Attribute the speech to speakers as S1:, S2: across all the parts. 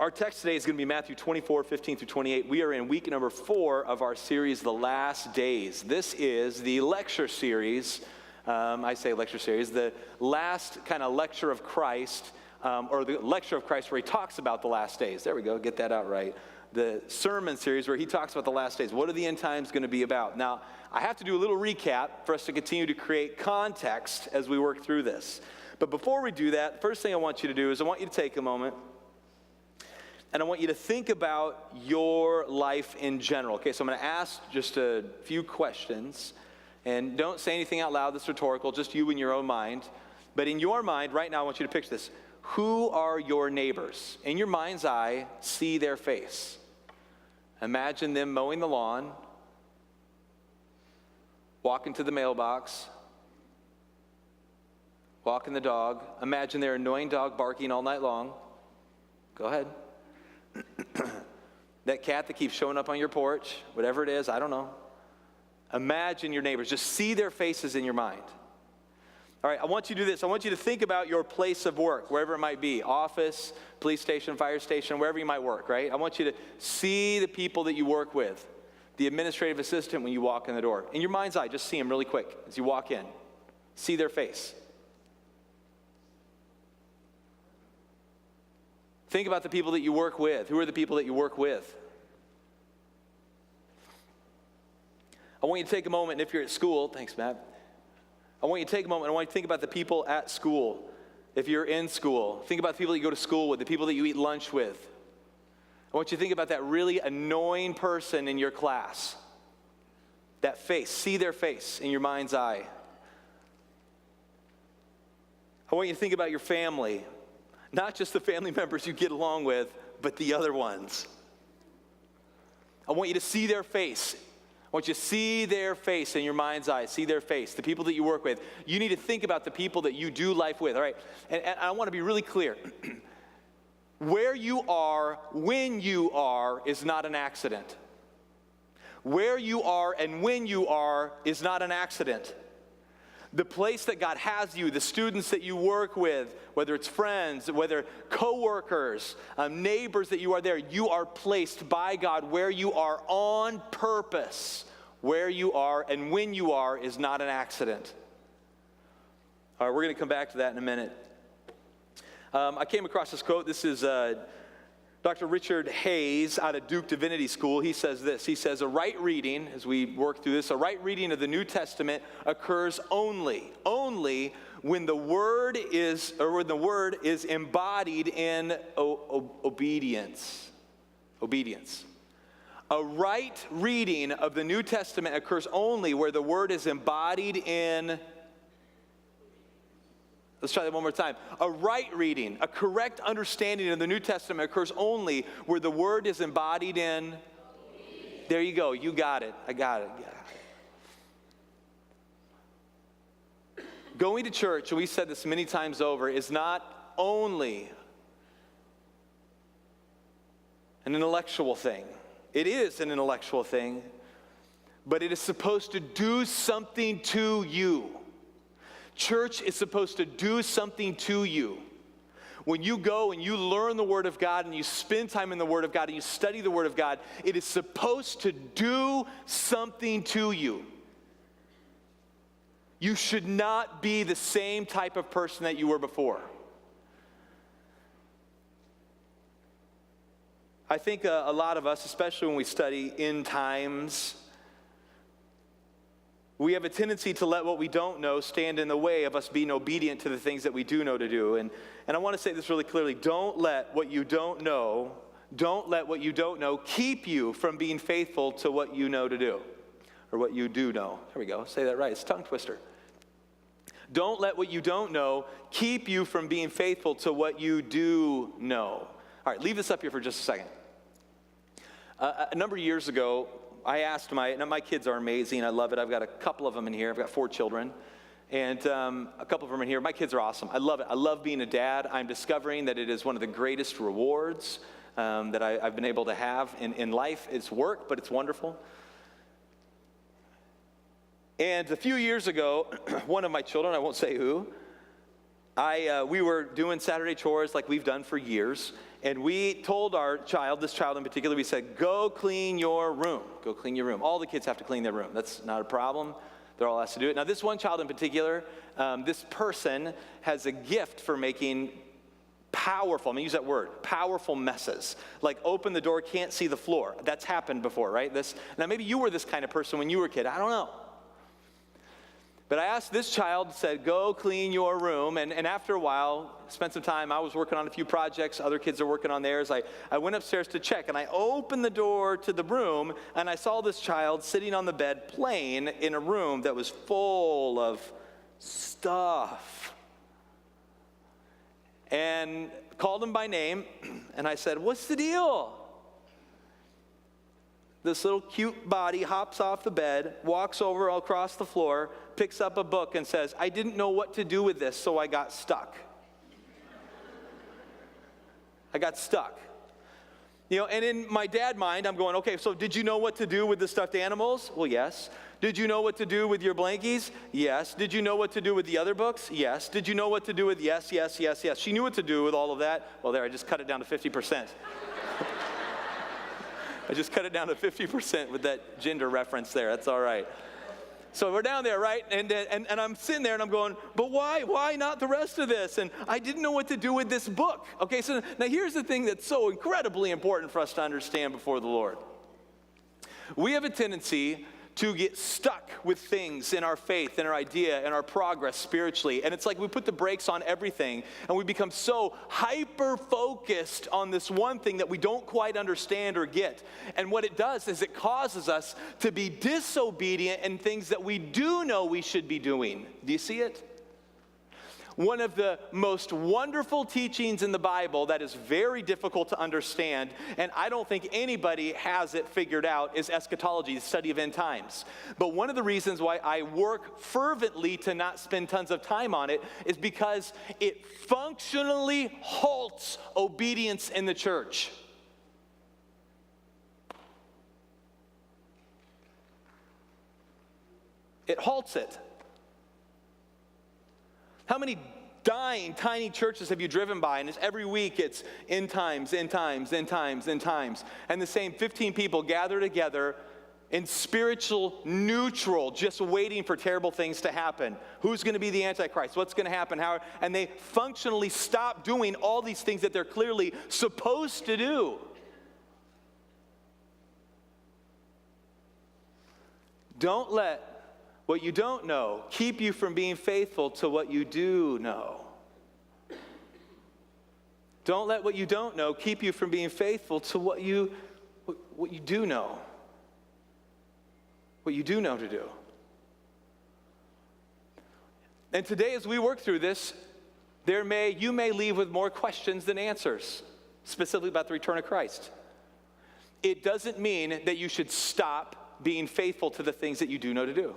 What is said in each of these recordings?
S1: Our text today is going to be Matthew 24, 15 through 28. We are in week number 4 of our series, The Last Days. This is the lecture series, the last kind of lecture of Christ, or the lecture of Christ where he talks about the last days. There we go, get that out right. The sermon series where he talks about the last days. What are the end times going to be about? Now, I have to do a little recap for us to continue to create context as we work through this. But before we do that, first thing I want you to do is I want you to take a moment and I want you to think about your life in general. Okay, so I'm going to ask just a few questions. And don't say anything out loud that's rhetorical, just you in your own mind. But in your mind, right now, I want you to picture this. Who are your neighbors? In your mind's eye, see their face. Imagine them mowing the lawn, walking to the mailbox, walking the dog. Imagine their annoying dog barking all night long. Go ahead. That cat that keeps showing up on your porch, whatever it is, I don't know. Imagine your neighbors. Just see their faces in your mind. All right, I want you to do this. I want you to think about your place of work, wherever it might be, office, police station, fire station, wherever you might work, right? I want you to see the people that you work with, the administrative assistant when you walk in the door. In your mind's eye, just see them really quick as you walk in. See their face. Think about the people that you work with. Who are the people that you work with? I want you to take a moment, and if you're at school, thanks, Matt. I want you to take a moment, and I want you to think about the people at school. If you're in school, think about the people that you go to school with, the people that you eat lunch with. I want you to think about that really annoying person in your class. That face, see their face in your mind's eye. I want you to think about your family. Not just the family members you get along with, but the other ones. I want you to see their face. I want you to see their face in your mind's eye. See their face, the people that you work with. You need to think about the people that you do life with, all right? And I want to be really clear. Where you are, when you are, is not an accident. Where you are and when you are is not an accident. The place that God has you, the students that you work with, whether it's friends, whether coworkers, neighbors that you are there, you are placed by God where you are on purpose. Where you are and when you are is not an accident. All right, we're going to come back to that in a minute. I came across this quote. This is Dr. Richard Hayes out of Duke Divinity School. He says this. He says, a right reading, as we work through this, a right reading of the New Testament occurs only when the word is embodied in obedience. Obedience. A right reading of the New Testament occurs only where the word is embodied in. Let's try that one more time. A right reading, a correct understanding of the New Testament occurs only where the word is embodied in. There you go. You got it. I got it. Yeah. Going to church, and we said this many times over, is not only an intellectual thing. It is an intellectual thing, but it is supposed to do something to you. Church is supposed to do something to you. When you go and you learn the Word of God and you spend time in the Word of God and you study the Word of God, it is supposed to do something to you. You should not be the same type of person that you were before. I think a lot of us, especially when we study end times, we have a tendency to let what we don't know stand in the way of us being obedient to the things that we do know to do. And I want to say this really clearly. Don't let what you don't know keep you from being faithful to what you know to do. Or what you do know. There we go. Say that right. It's a tongue twister. Don't let what you don't know keep you from being faithful to what you do know. All right, leave this up here for just a second. A number of years ago, I asked my kids are amazing. I love it. I've got a couple of them in here. I've got 4 children. And a couple of them in here. My kids are awesome. I love it. I love being a dad. I'm discovering that it is one of the greatest rewards that I've been able to have in life. It's work, but it's wonderful. And a few years ago, one of my children, I won't say who, we were doing Saturday chores like we've done for years. And we told this child in particular, we said, go clean your room. Go clean your room. All the kids have to clean their room. That's not a problem. They're all asked to do it. Now, this one child in particular, this person has a gift for making powerful, I'm going to use that word, powerful messes. Like open the door, can't see the floor. That's happened before, right? Now, maybe you were this kind of person when you were a kid. I don't know. But I asked this child, said, go clean your room. And after a while, spent some time. I was working on a few projects. Other kids are working on theirs. I went upstairs to check, and I opened the door to the room, and I saw this child sitting on the bed playing in a room that was full of stuff. And called him by name, and I said, what's the deal? This little cute body hops off the bed, walks over across the floor, picks up a book and says, I didn't know what to do with this, so I got stuck. I got stuck. And in my dad mind, I'm going, okay, so did you know what to do with the stuffed animals? Well, yes. Did you know what to do with your blankies? Yes. Did you know what to do with the other books? Yes. Did you know what to do with yes, yes, yes, yes? She knew what to do with all of that. Well, there, I just cut it down to 50%. I just cut it down to 50% with that gender reference there. That's all right. So we're down there, right? And I'm sitting there and I'm going, but why? Why not the rest of this? And I didn't know what to do with this book. Okay, so now here's the thing that's so incredibly important for us to understand before the Lord. We have a tendency to get stuck with things in our faith, in our idea, in our progress spiritually. And it's like we put the brakes on everything, and we become so hyper-focused on this one thing that we don't quite understand or get. And what it does is it causes us to be disobedient in things that we do know we should be doing. Do you see it? One of the most wonderful teachings in the Bible that is very difficult to understand, and I don't think anybody has it figured out, is eschatology, the study of end times. But one of the reasons why I work fervently to not spend tons of time on it is because it functionally halts obedience in the church. It halts it. How many dying, tiny churches have you driven by? And every week it's end times, end times, end times, end times. And the same 15 people gather together in spiritual neutral, just waiting for terrible things to happen. Who's going to be the Antichrist? What's going to happen? How? And they functionally stop doing all these things that they're clearly supposed to do. Don't let what you don't know keep you from being faithful to what you do know. Don't let what you don't know keep you from being faithful to what you do know. What you do know to do. And today as we work through this, you may leave with more questions than answers, specifically about the return of Christ. It doesn't mean that you should stop being faithful to the things that you do know to do.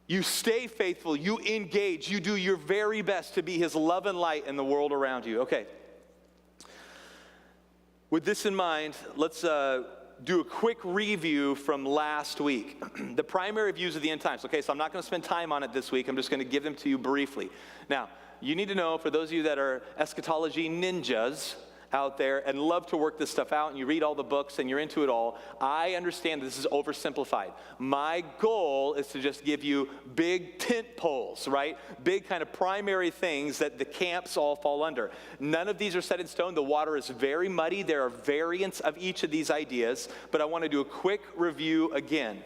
S1: You stay faithful, you engage, you do your very best to be his love and light in the world around you. Okay. With this in mind, let's do a quick review from last week. The primary views of the end times. Okay, so I'm not going to spend time on it this week. I'm just going to give them to you briefly. Now, you need to know, for those of you that are eschatology ninjas out there and love to work this stuff out, and you read all the books and you're into it all, I understand this is oversimplified. My goal is to just give you big tent poles, right? Big kind of primary things that the camps all fall under. None of these are set in stone. The water is very muddy. There are variants of each of these ideas, but I want to do a quick review again.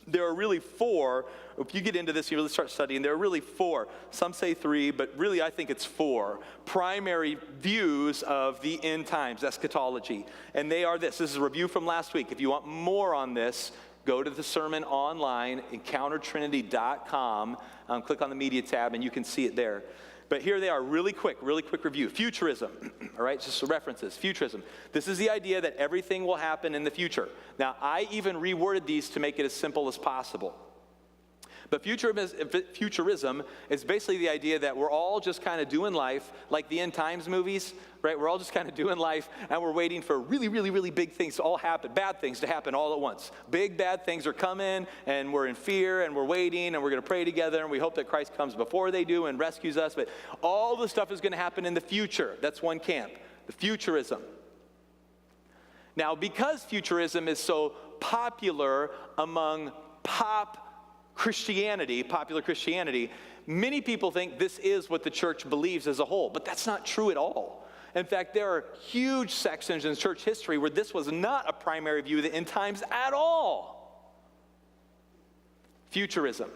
S1: There are really four. If you get into this, you really start studying, there are really four. Some say three, but really I think it's four primary views of the end times, eschatology. And they are this. This is a review from last week. If you want more on this, go to the sermon online, EncounterTrinity.com. Click on the media tab, and you can see it there. But here they are, really quick review. Futurism, all right, just some references. Futurism. This is the idea that everything will happen in the future. Now, I even reworded these to make it as simple as possible. But futurism is basically the idea that we're all just kind of doing life like the end times movies, right? We're all just kind of doing life, and we're waiting for really, really, really big things to all happen, bad things to happen all at once. Big bad things are coming, and we're in fear, and we're waiting, and we're going to pray together, and we hope that Christ comes before they do and rescues us. But all the stuff is going to happen in the future. That's one camp, the futurism. Now, because futurism is so popular among popular Christianity, many people think this is what the church believes as a whole, but that's not true at all. In fact, there are huge sections in church history where this was not a primary view of the end times at all. Futurism.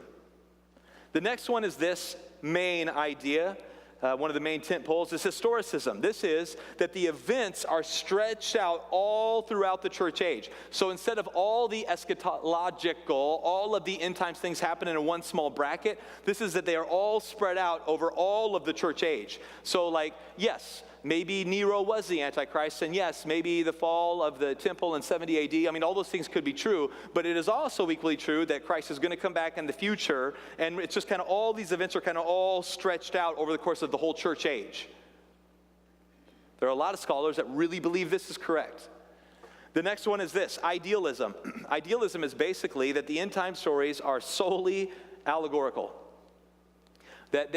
S1: The next one is this main idea. One of the main tent poles is historicism. This is that the events are stretched out all throughout the church age. So instead of all the eschatological, all of the end times things happen in one small bracket, this is that they are all spread out over all of the church age. So like, yes, maybe Nero was the Antichrist, and yes, maybe the fall of the temple in 70 AD. I mean, all those things could be true, but it is also equally true that Christ is going to come back in the future, and it's just kind of all these events are kind of all stretched out over the course of the whole church age. There are a lot of scholars that really believe this is correct. The next one is this, idealism. Idealism is basically that the end time stories are solely allegorical, that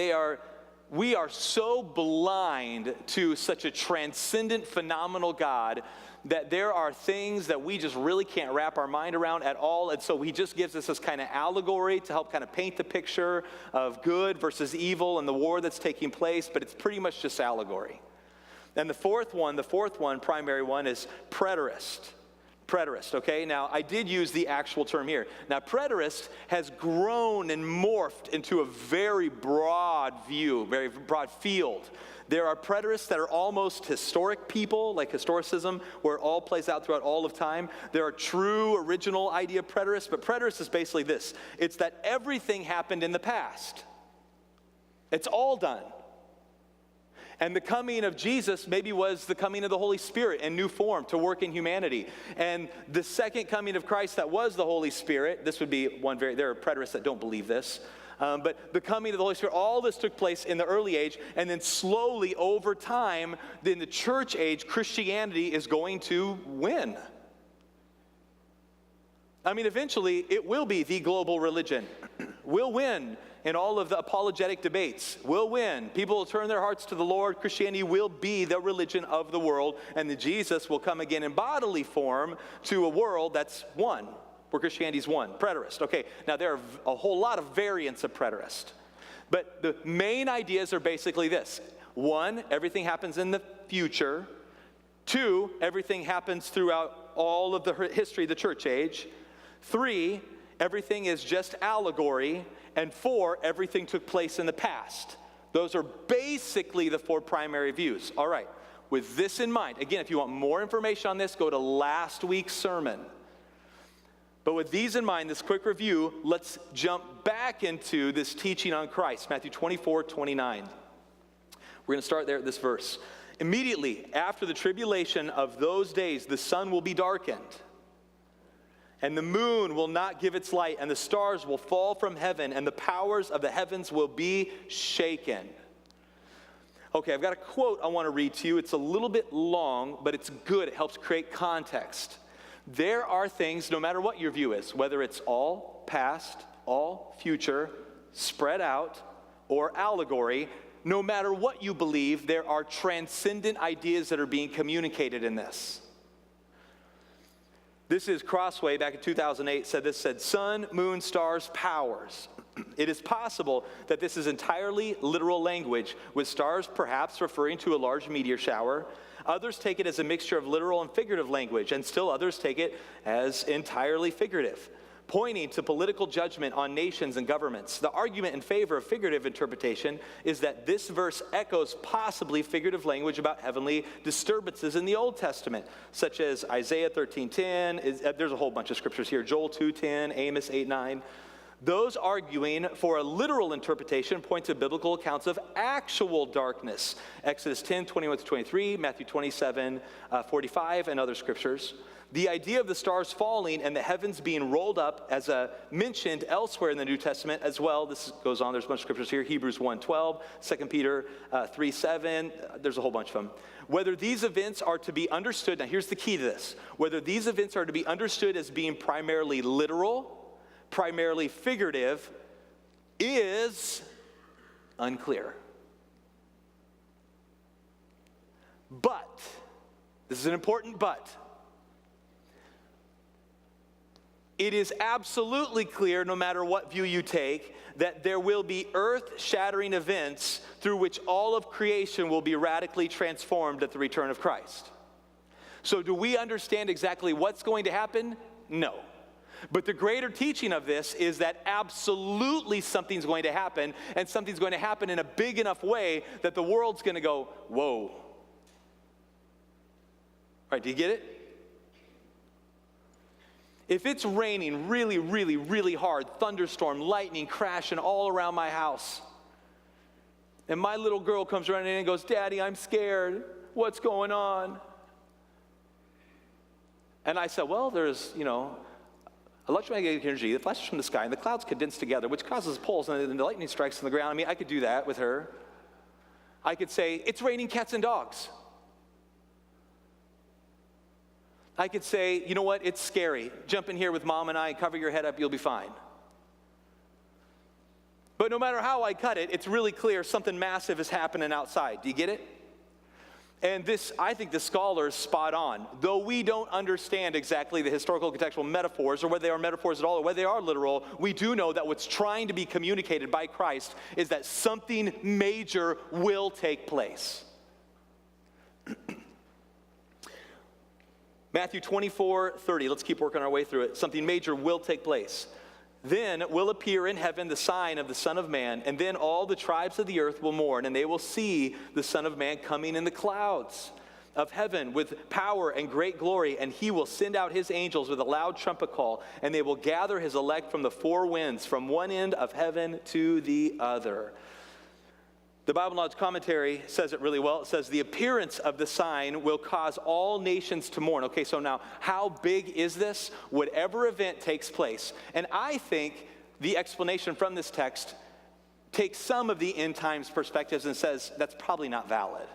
S1: we are so blind to such a transcendent, phenomenal God that there are things that we just really can't wrap our mind around at all. And so he just gives us this kind of allegory to help kind of paint the picture of good versus evil and the war that's taking place, but it's pretty much just allegory. And the fourth one, primary one, is preterist. Preterist, okay? Now, I did use the actual term here. Now, preterist has grown and morphed into a very broad view, very broad field. There are preterists that are almost historic people, like historicism, where it all plays out throughout all of time. There are true, original idea preterists, but preterist is basically this. It's that everything happened in the past. It's all done. And the coming of Jesus maybe was the coming of the Holy Spirit in new form to work in humanity. And the second coming of Christ that was the Holy Spirit, this would be there are preterists that don't believe this, but the coming of the Holy Spirit, all this took place in the early age, and then slowly over time, in the church age, Christianity is going to win. I mean, eventually, it will be the global religion. We'll win in all of the apologetic debates. We'll win. People will turn their hearts to the Lord. Christianity will be the religion of the world, and the Jesus will come again in bodily form to a world that's one, where Christianity's one. Preterist. Okay, now there are a whole lot of variants of preterist, but the main ideas are basically this. One, everything happens in the future. Two, everything happens throughout all of the history of the church age. Three, everything is just allegory. And four, everything took place in the past. Those are basically the four primary views. All right, with this in mind, again, if you want more information on this, go to last week's sermon. But with these in mind, this quick review, let's jump back into this teaching on Christ, Matthew 24:29. We're going to start there at this verse. Immediately after the tribulation of those days, the sun will be darkened, and the moon will not give its light, and the stars will fall from heaven, and the powers of the heavens will be shaken. Okay, I've got a quote I want to read to you. It's a little bit long, but it's good. It helps create context. There are things, no matter what your view is, whether it's all past, all future, spread out, or allegory, no matter what you believe, there are transcendent ideas that are being communicated in this. This is Crossway, back in 2008, said, sun, moon, stars, powers. It is possible that this is entirely literal language, with stars perhaps referring to a large meteor shower. Others take it as a mixture of literal and figurative language, and still others take it as entirely figurative, pointing to political judgment on nations and governments. The argument in favor of figurative interpretation is that this verse echoes possibly figurative language about heavenly disturbances in the Old Testament, such as Isaiah 13:10. There's a whole bunch of scriptures here. Joel 2:10, Amos 8:9. Those arguing for a literal interpretation point to biblical accounts of actual darkness. Exodus 10, 21 to 23, Matthew 27, 45, and other scriptures. The idea of the stars falling and the heavens being rolled up as mentioned elsewhere in the New Testament as well. This goes on. There's a bunch of scriptures here. Hebrews 1:12, 2 Peter 3:7. There's a whole bunch of them. Whether these events are to be understood, now here's the key to this. Whether these events are to be understood as being primarily literal, primarily figurative, is unclear. But, this is an important but, it is absolutely clear, no matter what view you take, that there will be earth-shattering events through which all of creation will be radically transformed at the return of Christ. So do we understand exactly what's going to happen? No. But the greater teaching of this is that absolutely something's going to happen, and something's going to happen in a big enough way that the world's going to go, whoa. All right, do you get it? If it's raining really, really, really hard, thunderstorm, lightning crashing all around my house, and my little girl comes running in and goes, Daddy, I'm scared. What's going on? And I said, well, there's, electromagnetic energy that flashes from the sky, and the clouds condense together, which causes pulls, and the lightning strikes on the ground. I mean, I could do that with her. I could say, it's raining cats and dogs. I could say, you know what, it's scary. Jump in here with Mom and I, cover your head up, you'll be fine. But no matter how I cut it, it's really clear something massive is happening outside. Do you get it? And this, I think the scholar is spot on. Though we don't understand exactly the historical contextual metaphors, or whether they are metaphors at all, or whether they are literal, we do know that what's trying to be communicated by Christ is that something major will take place. Matthew 24:30, let's keep working our way through it. Something major will take place. Then will appear in heaven the sign of the Son of Man, and then all the tribes of the earth will mourn, and they will see the Son of Man coming in the clouds of heaven with power and great glory, and he will send out his angels with a loud trumpet call, and they will gather his elect from the four winds, from one end of heaven to the other. The Bible Knowledge Commentary says it really well. It says, the appearance of the sign will cause all nations to mourn. Okay, so now, how big is this? Whatever event takes place. And I think the explanation from this text takes some of the end times perspectives and says, that's probably not valid.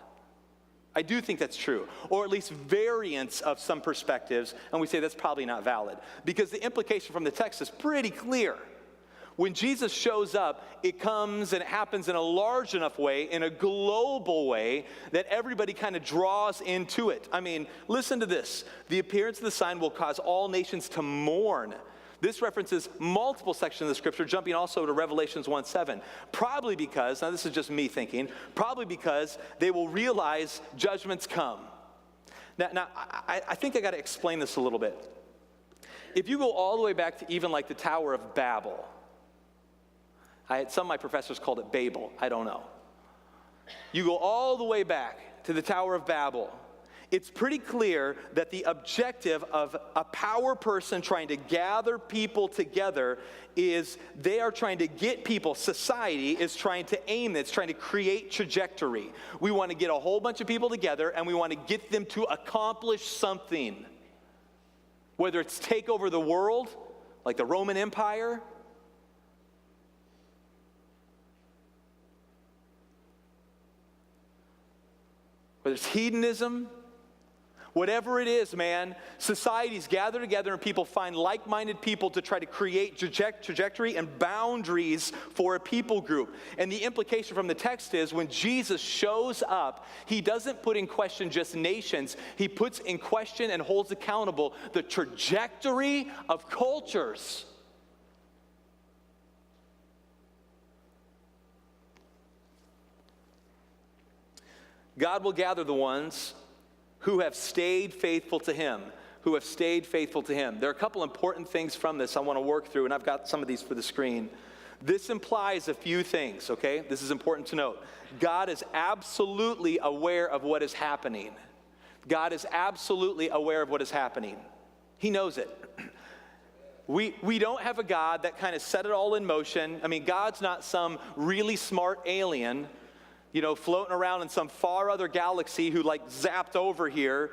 S1: I do think that's true, or at least variants of some perspectives, and we say that's probably not valid. Because the implication from the text is pretty clear. When Jesus shows up, it comes and it happens in a large enough way, in a global way, that everybody kind of draws into it. I mean, listen to this. The appearance of the sign will cause all nations to mourn. This references multiple sections of the scripture, jumping also to Revelations 1:7. Probably because, now this is just me thinking, probably because they will realize judgment's come. Now I think I got to explain this a little bit. If you go all the way back to even like the Tower of Babel, some of my professors called it Babel. I don't know. You go all the way back to the Tower of Babel. It's pretty clear that the objective of a power person trying to gather people together is they are trying to get people, society is trying to aim, it's trying to create trajectory. We want to get a whole bunch of people together and we want to get them to accomplish something. Whether it's take over the world, like the Roman Empire, whether it's hedonism, whatever it is, man, societies gather together and people find like-minded people to try to create trajectory and boundaries for a people group. And the implication from the text is when Jesus shows up, he doesn't put in question just nations. He puts in question and holds accountable the trajectory of cultures. God will gather the ones who have stayed faithful to him, who have stayed faithful to him. There are a couple important things from this I want to work through, and I've got some of these for the screen. This implies a few things, okay? This is important to note. God is absolutely aware of what is happening. God is absolutely aware of what is happening. He knows it. We don't have a God that kind of set it all in motion. I mean, God's not some really smart alien, floating around in some far other galaxy who like zapped over here,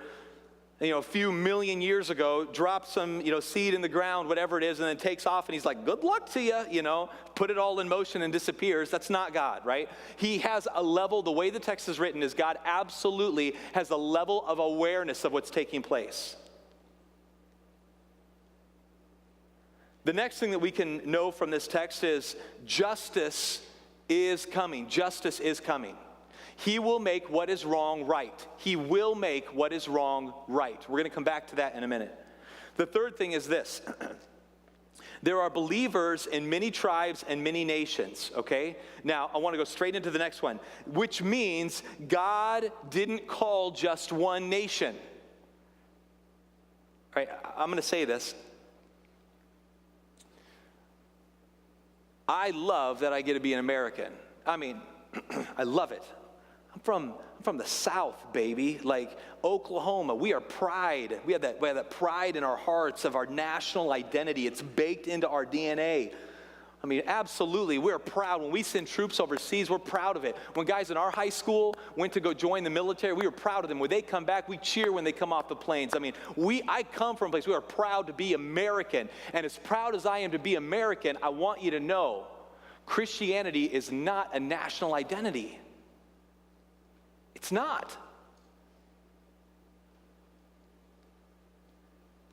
S1: a few million years ago, dropped some, seed in the ground, whatever it is, and then takes off and he's like, good luck to you, put it all in motion and disappears. That's not God, right? He has a level, the way the text is written is God absolutely has a level of awareness of what's taking place. The next thing that we can know from this text is justice is coming. Justice is coming. He will make what is wrong right. He will make what is wrong right. We're going to come back to that in a minute. The third thing is this. There are believers in many tribes and many nations, okay? Now, I want to go straight into the next one, which means God didn't call just one nation. All right, I'm going to say this. I love that I get to be an American. I mean, I love it. I'm from the South, baby, like Oklahoma. We are pride. We have that pride in our hearts of our national identity. It's baked into our DNA. I mean, absolutely, we're proud. When we send troops overseas, we're proud of it. When guys in our high school went to go join the military, we were proud of them. When they come back, we cheer when they come off the planes. I mean, I come from a place, we are proud to be American. And as proud as I am to be American, I want you to know, Christianity is not a national identity. It's not.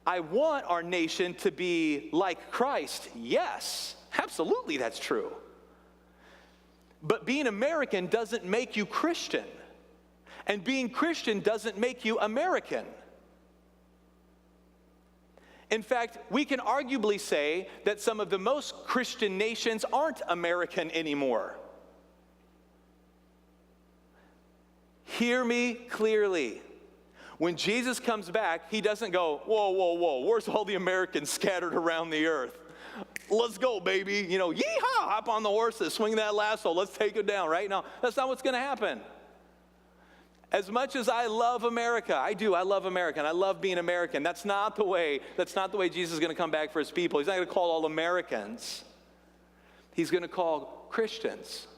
S1: I want our nation to be like Christ. Yes, absolutely that's true. But being American doesn't make you Christian. And being Christian doesn't make you American. In fact, we can arguably say that some of the most Christian nations aren't American anymore. Hear me clearly. When Jesus comes back, he doesn't go, whoa, whoa, whoa, where's all the Americans scattered around the earth? Let's go, baby. Yeehaw, hop on the horses, swing that lasso, let's take it down, right? No, that's not what's going to happen. As much as I love America, I love America, and I love being American. That's not the way Jesus is going to come back for his people. He's not going to call all Americans. He's going to call Christians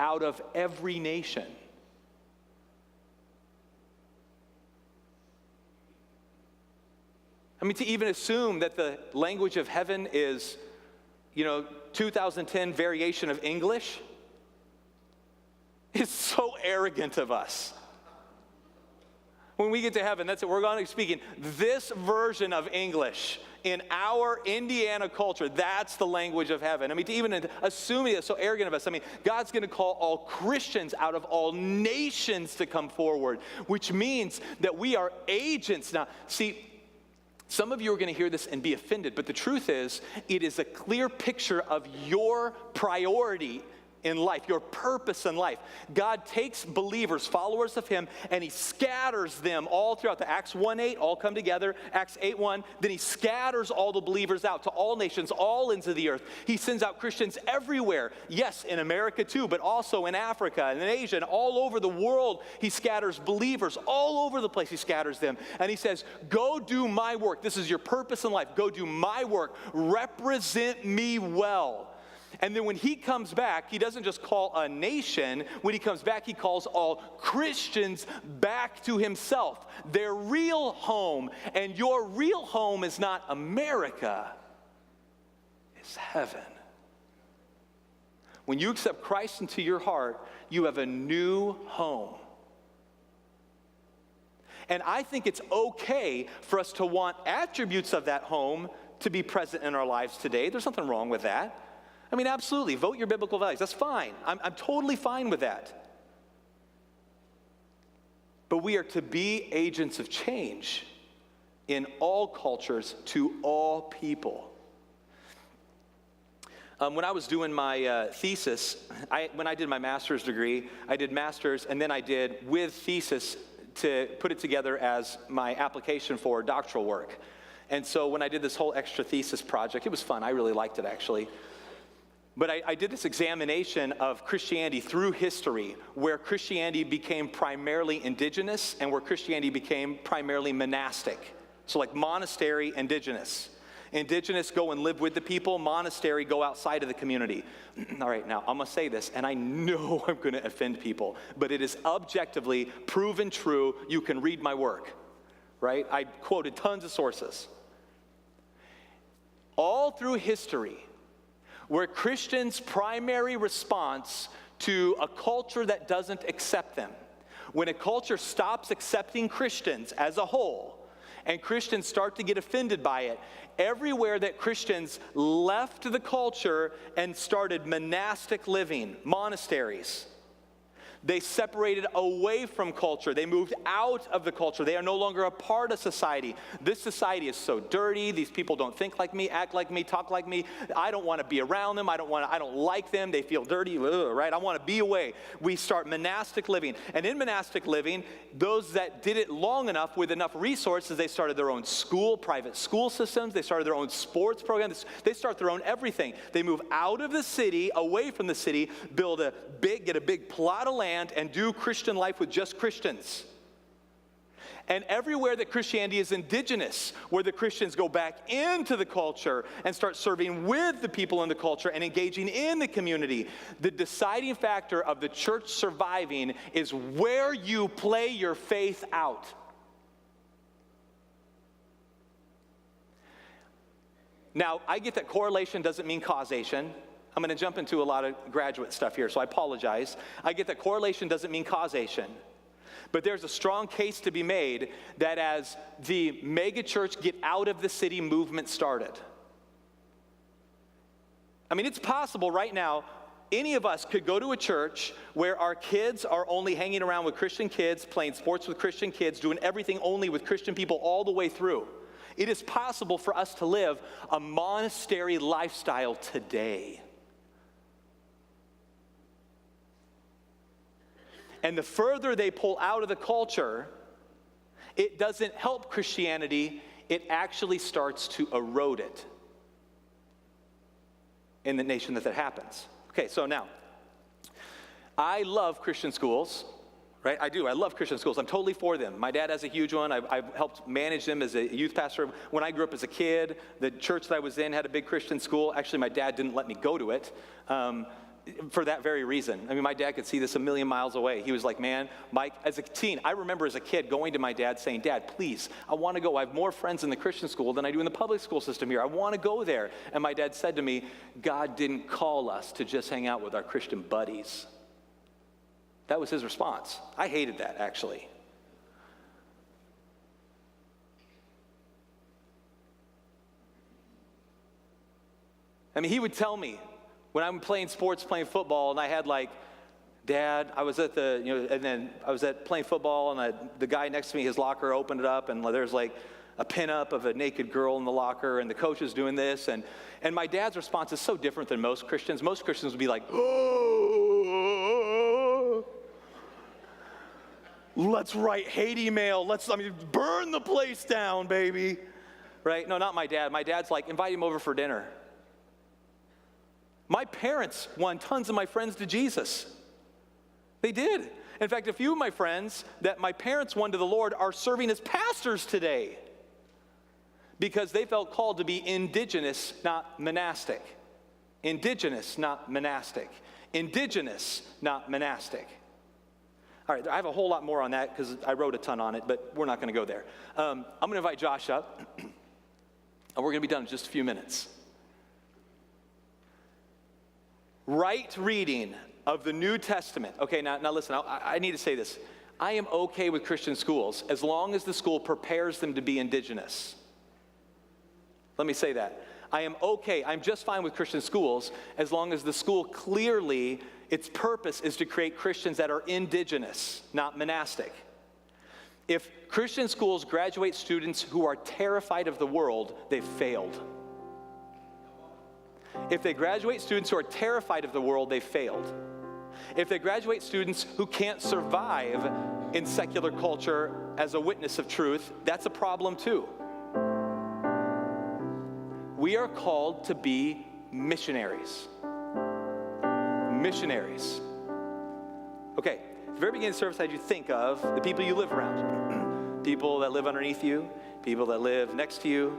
S1: out of every nation. I mean, to even assume that the language of heaven is, 2010 variation of English is so arrogant of us. When we get to heaven, that's it. We're going to be speaking this version of English in our Indiana culture. That's the language of heaven. I mean, to even assume it's so arrogant of us. I mean, God's going to call all Christians out of all nations to come forward, which means that we are agents. Now, see, some of you are going to hear this and be offended, but the truth is, it is a clear picture of your priority in life, your purpose in life. God takes believers, followers of him, and he scatters them all throughout. The Acts 1:8 all come together, Acts 8:1, then he scatters all the believers out to all nations, all into the earth. He sends out Christians everywhere. Yes, in America too, but also in Africa and in Asia and all over the world. He scatters believers all over the place. He scatters them. And he says, go do my work. This is your purpose in life. Go do my work. Represent me well. And then when he comes back, he doesn't just call a nation. When he comes back, he calls all Christians back to himself, their real home. And your real home is not America, it's heaven. When you accept Christ into your heart, you have a new home. And I think it's okay for us to want attributes of that home to be present in our lives today. There's nothing wrong with that. I mean, absolutely, vote your biblical values. That's fine. I'm totally fine with that. But we are to be agents of change in all cultures to all people. When I was doing my thesis, when I did my master's degree, I did master's and then I did with thesis to put it together as my application for doctoral work. And so when I did this whole extra thesis project, it was fun. I really liked it, actually. But I did this examination of Christianity through history, where Christianity became primarily indigenous and where Christianity became primarily monastic. So like monastery, indigenous. Indigenous, go and live with the people. Monastery, go outside of the community. All right, now I'm going to say this, and I know I'm going to offend people, but it is objectively proven true. You can read my work, right? I quoted tons of sources. All through history, where Christians' primary response to a culture that doesn't accept them, when a culture stops accepting Christians as a whole, and Christians start to get offended by it, everywhere that Christians left the culture and started monastic living, monasteries, they separated away from culture. They moved out of the culture. They are no longer a part of society. This society is so dirty. These people don't think like me, act like me, talk like me. I don't want to be around them. I don't like them. They feel dirty, right? I want to be away. We start monastic living. And in monastic living, those that did it long enough with enough resources, they started their own school, private school systems. They started their own sports programs. They start their own everything. They move out of the city, away from the city, get a big plot of land, and do Christian life with just Christians. And everywhere that Christianity is indigenous, where the Christians go back into the culture and start serving with the people in the culture and engaging in the community, the deciding factor of the church surviving is where you play your faith out. Now, I get that correlation doesn't mean causation. I'm going to jump into a lot of graduate stuff here, so I apologize. I get that correlation doesn't mean causation. But there's a strong case to be made that as the megachurch get out of the city movement started. I mean, it's possible right now, any of us could go to a church where our kids are only hanging around with Christian kids, playing sports with Christian kids, doing everything only with Christian people all the way through. It is possible for us to live a monastery lifestyle today. And the further they pull out of the culture, it doesn't help Christianity, it actually starts to erode it in the nation that happens. Okay, so now, I love Christian schools, right? I do, I love Christian schools. I'm totally for them. My dad has a huge one. I've helped manage them as a youth pastor. When I grew up as a kid, the church that I was in had a big Christian school. Actually, my dad didn't let me go to it. For that very reason. I mean, my dad could see this a million miles away. He was like, man, Mike, as a teen, I remember as a kid going to my dad saying, Dad, please, I want to go. I have more friends in the Christian school than I do in the public school system here. I want to go there. And my dad said to me, God didn't call us to just hang out with our Christian buddies. That was his response. I hated that, actually. I mean, he would tell me, when I'm playing sports, playing football, and I had like, Dad, I was at playing football, and the guy next to me, his locker opened it up, and there's like a pinup of a naked girl in the locker, and the coach is doing this, and my dad's response is so different than most Christians. Most Christians would be like, oh, let's write hate email, burn the place down, baby, right? No, not my dad. My dad's like, invite him over for dinner. My parents won tons of my friends to Jesus. They did. In fact, a few of my friends that my parents won to the Lord are serving as pastors today because they felt called to be indigenous, not monastic. Indigenous, not monastic. Indigenous, not monastic. All right, I have a whole lot more on that because I wrote a ton on it, but we're not going to go there. I'm going to invite Josh up, and we're going to be done in just a few minutes. Right reading of the New Testament. Okay, now listen, I need to say this. I am okay with Christian schools as long as the school prepares them to be indigenous. Let me say that. I am okay, I'm just fine with Christian schools as long as the school clearly, its purpose is to create Christians that are indigenous, not monastic. If Christian schools graduate students who are terrified of the world, they've failed. If they graduate students who are terrified of the world, they failed. If they graduate students who can't survive in secular culture as a witness of truth, that's a problem too. We are called to be missionaries. Missionaries. Okay, at the very beginning of the service, I had you think of the people you live around. People that live underneath you, people that live next to you.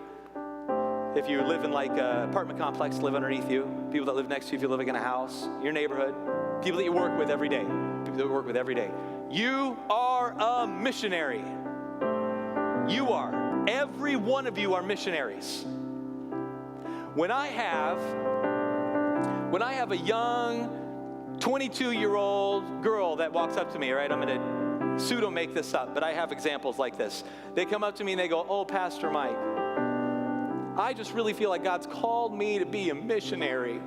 S1: If you live in like an apartment complex, live underneath you. People that live next to you if you're living in a house. Your neighborhood. People that you work with every day. People that you work with every day. You are a missionary. You are. Every one of you are missionaries. When I have a young 22-year-old girl that walks up to me, right? I'm going to pseudo make this up, but I have examples like this. They come up to me and they go, "Oh, Pastor Mike, I just really feel like God's called me to be a missionary.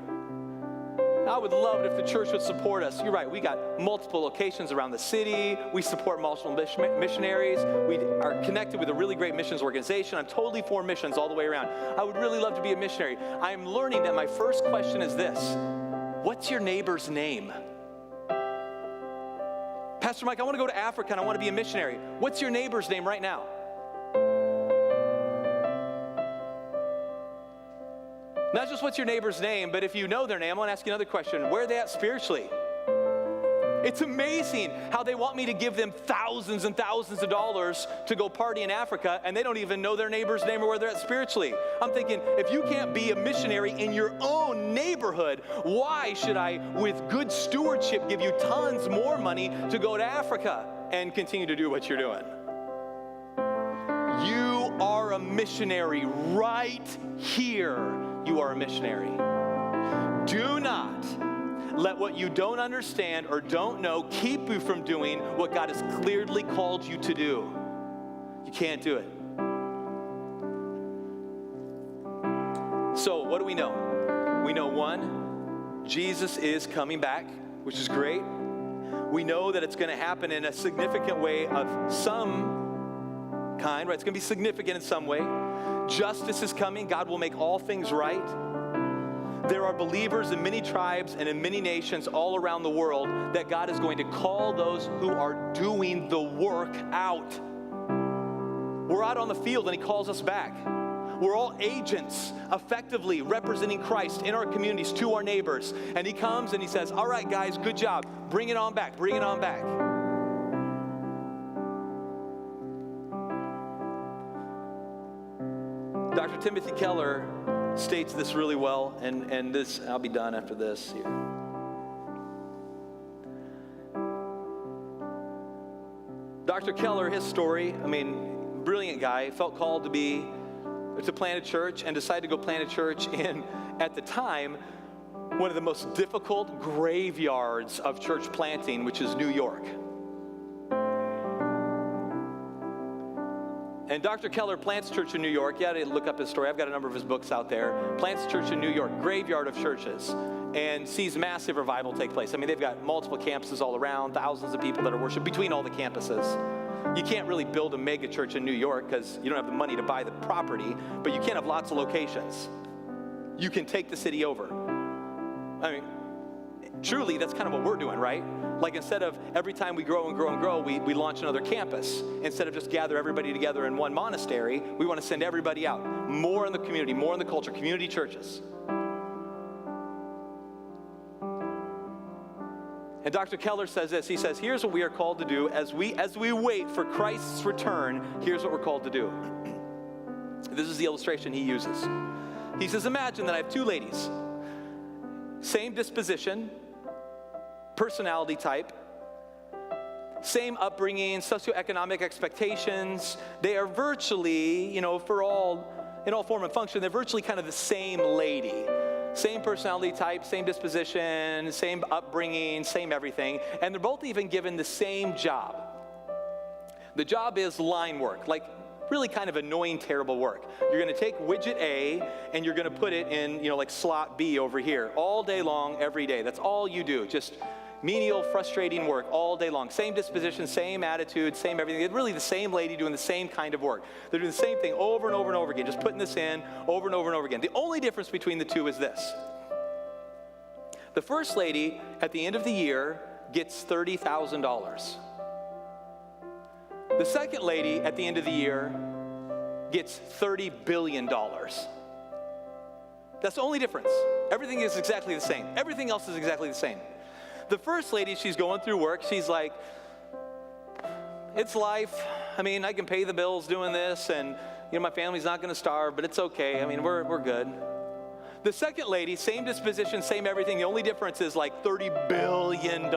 S1: I would love it if the church would support us." You're right, we got multiple locations around the city. We support multiple missionaries. We are connected with a really great missions organization. I'm totally for missions all the way around. I would really love to be a missionary. I'm learning that my first question is this: what's your neighbor's name? Pastor Mike, I want to go to Africa and I want to be a missionary. What's your neighbor's name right now? Not just what's your neighbor's name, but if you know their name, I want to ask you another question. Where are they at spiritually? It's amazing how they want me to give them thousands and thousands of dollars to go party in Africa, and they don't even know their neighbor's name or where they're at spiritually. I'm thinking, if you can't be a missionary in your own neighborhood, why should I, with good stewardship, give you tons more money to go to Africa and continue to do what you're doing? You are a missionary right here. You are a missionary. Do not let what you don't understand or don't know keep you from doing what God has clearly called you to do. You can't do it. So what do we know? We know, one, Jesus is coming back, which is great. We know that it's going to happen in a significant way of some kind, right? It's going to be significant in some way. Justice is coming. God will make all things right. There are believers in many tribes and in many nations all around the world that God is going to call those who are doing the work out. We're out on the field and He calls us back. We're all agents effectively representing Christ in our communities to our neighbors. And He comes and He says, "All right, guys, good job. Bring it on back. Bring it on back." Dr. Timothy Keller states this really well, and this, I'll be done after this here. Dr. Keller, his story, brilliant guy, felt called to plant a church and decided to go plant a church in, at the time, one of the most difficult graveyards of church planting, which is New York. And Dr. Keller plants a church in New York. You got to look up his story. I've got a number of his books out there. Plants a church in New York, graveyard of churches, and sees massive revival take place. They've got multiple campuses all around, thousands of people that are worshiping between all the campuses. You can't really build a mega church in New York because you don't have the money to buy the property, but you can have lots of locations. You can take the city over. Truly, that's kind of what we're doing, right? Like, instead of every time we grow and grow and grow, we launch another campus. Instead of just gather everybody together in one monastery, we want to send everybody out. More in the community, more in the culture, community churches. And Dr. Keller says this. He says, here's what we are called to do as we wait for Christ's return. Here's what we're called to do. This is the illustration he uses. He says, imagine that I have two ladies. Same disposition, personality type, same upbringing, socioeconomic expectations. They are virtually, in all form and function, they're virtually kind of the same lady. Same personality type, same disposition, same upbringing, same everything. And they're both even given the same job. The job is line work, like really kind of annoying, terrible work. You're going to take widget A and you're going to put it in, like slot B over here all day long, every day. That's all you do. Just menial, frustrating work all day long. Same disposition, same attitude, same everything. It's really the same lady doing the same kind of work. They're doing the same thing over and over and over again, just putting this in over and over and over again. The only difference between the two is this. The first lady, at the end of the year, gets $30,000. The second lady, at the end of the year, gets $30 billion. That's the only difference. Everything is exactly the same. Everything else is exactly the same. The first lady, she's going through work. She's like, it's life. I mean, I can pay the bills doing this, and my family's not going to starve, but it's okay. I mean, we're good. The second lady, same disposition, same everything. The only difference is like $30 billion.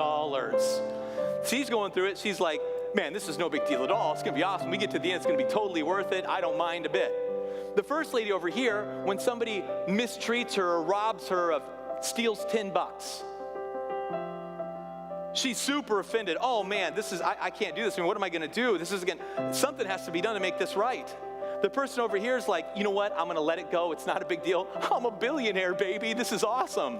S1: She's going through it. She's like, man, this is no big deal at all. It's going to be awesome. We get to the end, it's going to be totally worth it. I don't mind a bit. The first lady over here, when somebody mistreats her or robs her of, steals $10, she's super offended. Oh man, I can't do this. I mean, what am I going to do? Something has to be done to make this right. The person over here is like, you know what? I'm going to let it go. It's not a big deal. I'm a billionaire, baby. This is awesome.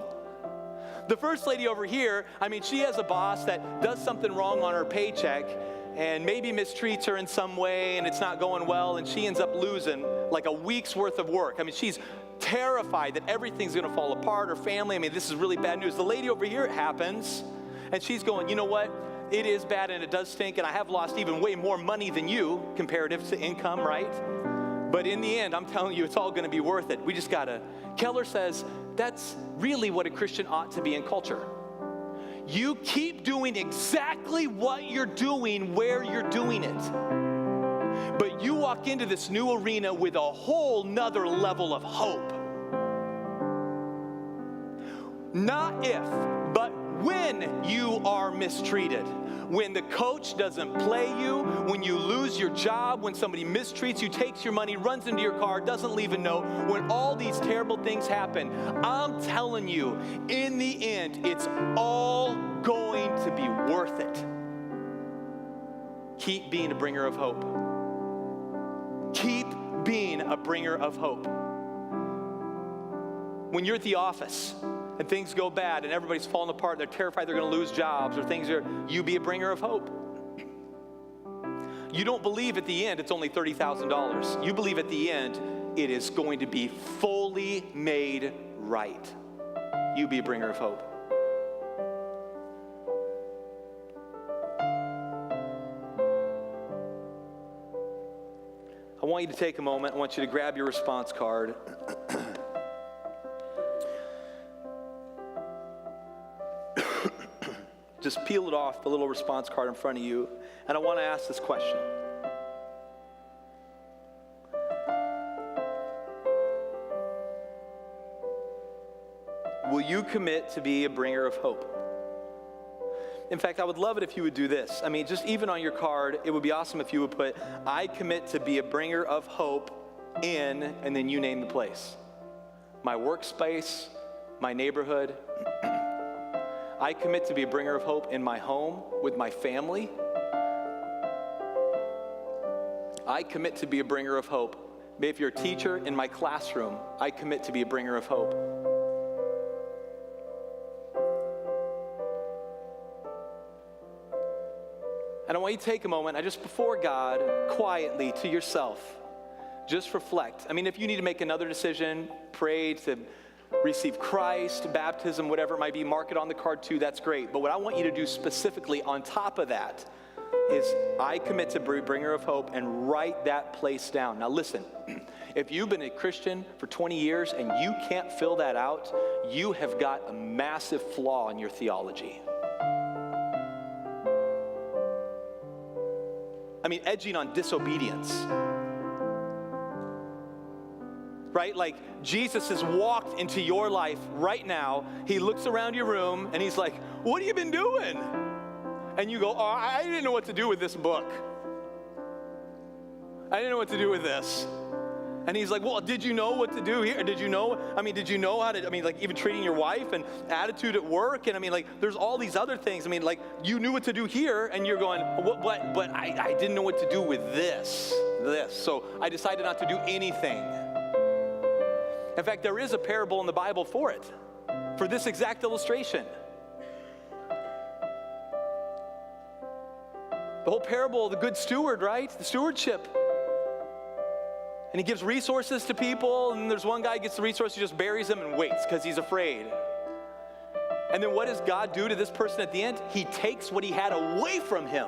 S1: The first lady over here, I mean, she has a boss that does something wrong on her paycheck and maybe mistreats her in some way, and it's not going well, and she ends up losing like a week's worth of work. I mean, she's terrified that everything's going to fall apart, her family. I mean, this is really bad news. The lady over here, it happens, and she's going, you know what? It is bad, and it does stink, and I have lost even way more money than you comparative to income, right? But in the end, I'm telling you, it's all going to be worth it. We just got to. Keller says that's really what a Christian ought to be in culture. You keep doing exactly what you're doing where you're doing it. But you walk into this new arena with a whole nother level of hope. Not if, but when you are mistreated. When the coach doesn't play you, when you lose your job, when somebody mistreats you, takes your money, runs into your car, doesn't leave a note, when all these terrible things happen, I'm telling you, in the end, it's all going to be worth it. Keep being a bringer of hope. Keep being a bringer of hope. When you're at the office, and things go bad and everybody's falling apart, they're terrified they're going to lose jobs or you be a bringer of hope. You don't believe at the end it's only $30,000. You believe at the end it is going to be fully made right. You be a bringer of hope. I want you to take a moment. I want you to grab your response card. Just peel it off, the little response card in front of you. And I want to ask this question. Will you commit to be a bringer of hope? In fact, I would love it if you would do this. I mean, just even on your card, it would be awesome if you would put, I commit to be a bringer of hope in, and then you name the place. My workspace, my neighborhood. I commit to be a bringer of hope in my home, with my family. I commit to be a bringer of hope. Maybe if you're a teacher, in my classroom, I commit to be a bringer of hope. And I want you to take a moment, just before God, quietly to yourself, just reflect. I mean, if you need to make another decision, pray to receive Christ, baptism, whatever it might be, mark it on the card too, that's great. But what I want you to do specifically on top of that is I commit to be a bringer of hope, and write that place down. Now listen, if you've been a Christian for 20 years and you can't fill that out, you have got a massive flaw in your theology. I mean, edging on disobedience. Right? Like Jesus has walked into your life right now. He looks around your room and he's like, what have you been doing? And you go, oh, I didn't know what to do with this book. I didn't know what to do with this. And he's like, well, did you know what to do here? Did you know how to, like even treating your wife and attitude at work? And like, there's all these other things. Like you knew what to do here and you're going, but I didn't know what to do with this. So I decided not to do anything. In fact, there is a parable in the Bible for it, for this exact illustration. The whole parable of the good steward, right? The stewardship. And he gives resources to people, and there's one guy who gets the resources, he just buries them and waits because he's afraid. And then what does God do to this person at the end? He takes what he had away from him.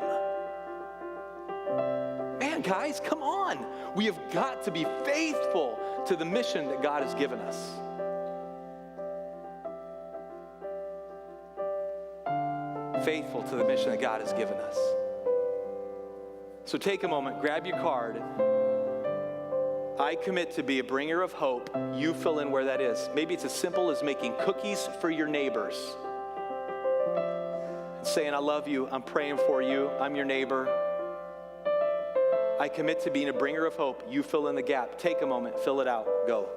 S1: Man, guys, come on. We have got to be faithful to the mission that God has given us. Faithful to the mission that God has given us. So take a moment, grab your card. I commit to be a bringer of hope. You fill in where that is. Maybe it's as simple as making cookies for your neighbors. Saying, I love you, I'm praying for you, I'm your neighbor. I commit to being a bringer of hope. You fill in the gap. Take a moment, fill it out, go.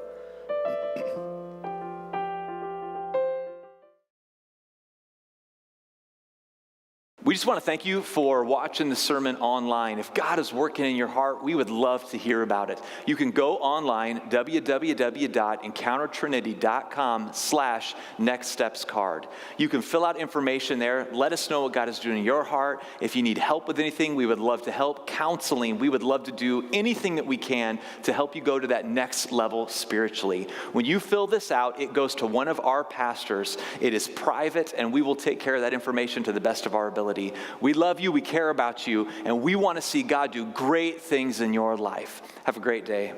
S1: We just want to thank you for watching the sermon online. If God is working in your heart, we would love to hear about it. You can go online, www.encountertrinity.com/nextstepscard. You can fill out information there. Let us know what God is doing in your heart. If you need help with anything, we would love to help. Counseling, we would love to do anything that we can to help you go to that next level spiritually. When you fill this out, it goes to one of our pastors. It is private, and we will take care of that information to the best of our ability. We love you, we care about you, and we want to see God do great things in your life. Have a great day.